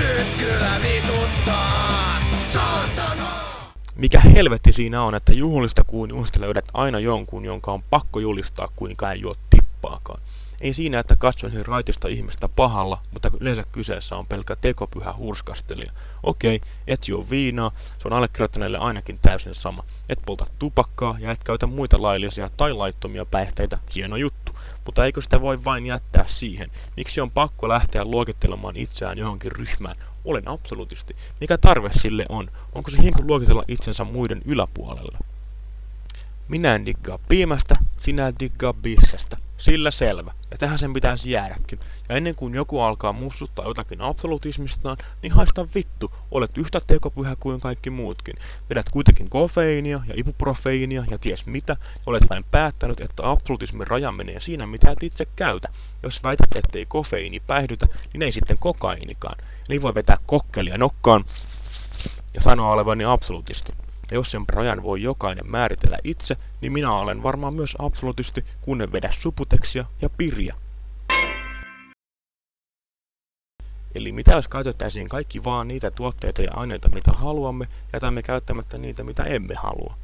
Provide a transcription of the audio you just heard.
Nyt kyllä vituttaa, saatana! Mikä helvetti siinä on, että juhlista kuin juhlista löydät aina jonkun, jonka on pakko julistaa, kuinka ei juo tippaakaan. Ei siinä, että katsoisin raitista ihmistä pahalla, mutta yleensä kyseessä on pelkkä tekopyhä hurskastelija. Okei, et juo viinaa, se on allekirjoittaneelle ainakin täysin sama. Et polta tupakkaa ja et käytä muita laillisia tai laittomia päihteitä, hieno juttu. Mutta eikö sitä voi vain jättää siihen? Miksi on pakko lähteä luokittelemaan itseään johonkin ryhmään? Olen absoluutisti. Mikä tarve sille on? Onko se hinku luokitella itsensä muiden yläpuolella? Minä en diggaa piimästä, sinä et diggaa bissestä. Sillä selvä. Ja tähän sen pitäisi jäädäkin. Ja ennen kuin joku alkaa mussuttaa jotakin absolutismistaan, niin haista vittu. Olet yhtä tekopyhä kuin kaikki muutkin. Vedät kuitenkin kofeiinia ja ibuprofeiinia ja ties mitä. Ja olet vain päättänyt, että absolutismin raja menee siinä, mitä et itse käytä. Jos väität, ettei kofeiini päihdytä, niin ei sitten kokaiinikaan. Eli voi vetää kokkelia nokkaan ja sanoa olevani absolutisti. Ja jos sen rajan voi jokainen määritellä itse, niin minä olen varmaan myös absolutisti, kun en vedä suputeksia ja piriä. Eli mitä jos käytettäisiin kaikki vaan niitä tuotteita ja aineita, mitä haluamme, jätämme käyttämättä niitä, mitä emme halua?